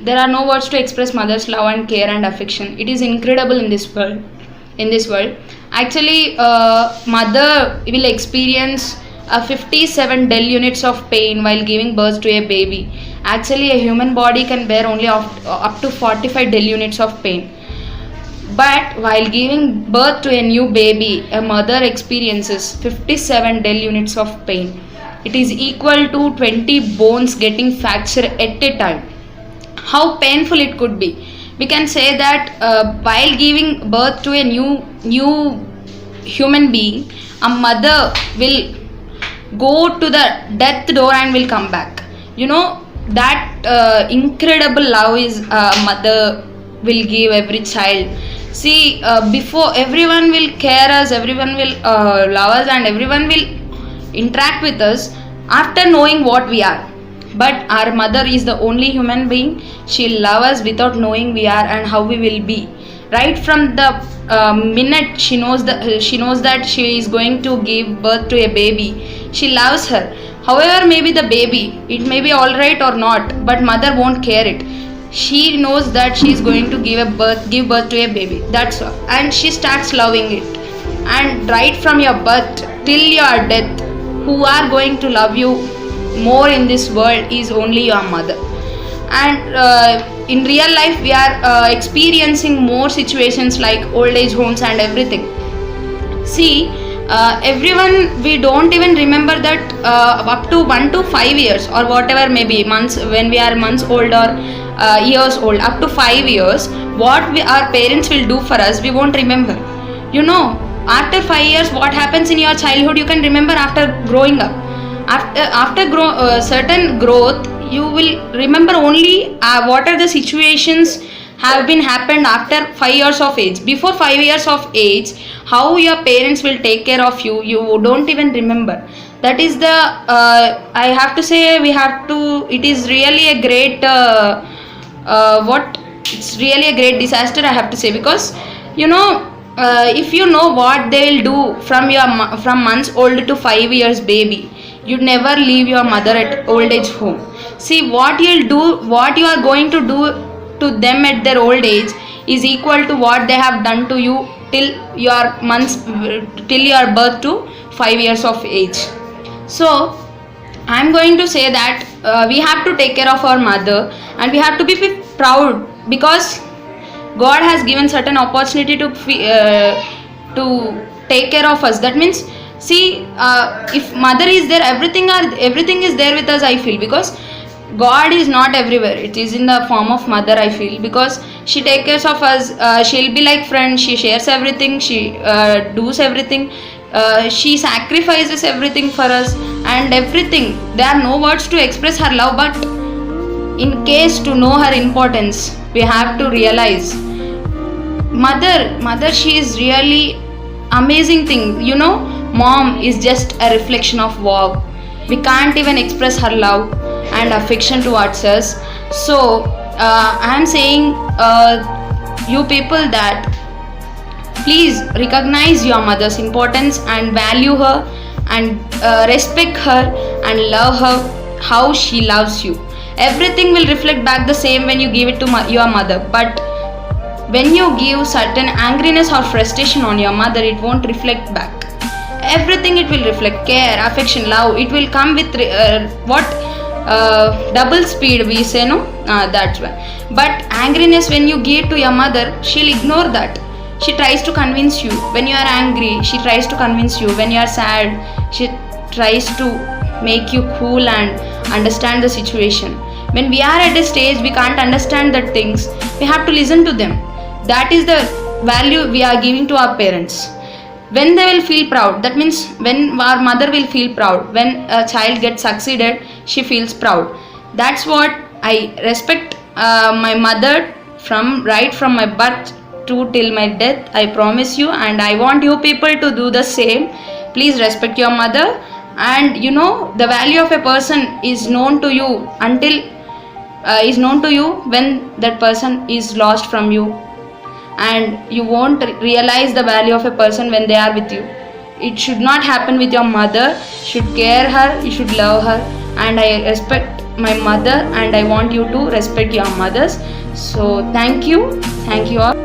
There are no words to express mother's love and care and affection. It is incredible in this world. Actually, mother will experience 57 Dell units of pain while giving birth to a baby. Actually, a human body can bear only up to 45 Dell units of pain. But while giving birth to a new baby, a mother experiences 57 Dell units of pain. It is equal to 20 bones getting fractured at a time. How painful it could be. We can say that while giving birth to a new human being, a mother will go to the death door and will come back. That incredible love is mother will give every child. See, before everyone will care us, everyone will love us, and everyone will interact with us after knowing what we are. But our mother is the only human being. She'll love us without knowing we are and how we will be. Right from the minute she knows that she is going to give birth to a baby, she loves her. However, maybe the baby, it may be alright or not, but mother won't care it. She knows that she is going to give birth to a baby. That's all, and she starts loving it. And right from your birth till your death, who are going to love you more in this world is only your mother. And in real life, we are experiencing more situations like old age homes and everything. See, everyone, we don't even remember that up to 1 to 5 years or whatever, maybe months, when we are months old or years old, up to 5 years, what our parents will do for us, we won't remember. After 5 years, what happens in your childhood, you can remember after growing up. After certain growth, you will remember only what are the situations have been happened after 5 years of age. Before 5 years of age, how your parents will take care of you, you don't even remember. That is the I have to say, it is really a great it's really a great disaster, I have to say, because if you know what they will do from months old to 5 years baby, you never leave your mother at old age home. See, what you are going to do to them at their old age is equal to what they have done to you till your birth to 5 years of age. So I'm going to say that we have to take care of our mother, and we have to be proud, because God has given certain opportunity to take care of us. That means, see, if mother is there, everything is there with us, I feel, because God is not everywhere. It is in the form of mother, I feel, because she takes care of us. She'll be like friend. She shares everything. She does everything. She sacrifices everything for us and everything. There are no words to express her love, but in case to know her importance, we have to realize mother, she is really amazing thing. Mom is just a reflection of wow. We can't even express her love and affection towards us. So I am saying you people that please recognize your mother's importance and value her and respect her and love her how she loves you. Everything will reflect back the same when you give it to your mother, but when you give certain angriness or frustration on your mother, it won't reflect back. Everything it will reflect, care, affection, love. It will come with double speed, we say, no? That's why. But angriness, when you give to your mother, she'll ignore that. She tries to convince you. When you are angry, she tries to convince you. When you are sad, she tries to make you cool and understand the situation. When we are at a stage we can't understand the things, we have to listen to them. That is the value we are giving to our parents. When they will feel proud, that means when our mother will feel proud, when a child gets succeeded, she feels proud. That's what I respect my mother right from my birth to till my death. I promise you, and I want you people to do the same. Please respect your mother, and the value of a person is known to you when that person is lost from you, and you won't realize the value of a person when they are with you. It should not happen with your mother. You should care her, you should love her, and I respect my mother, and I want you to respect your mothers. So thank you all.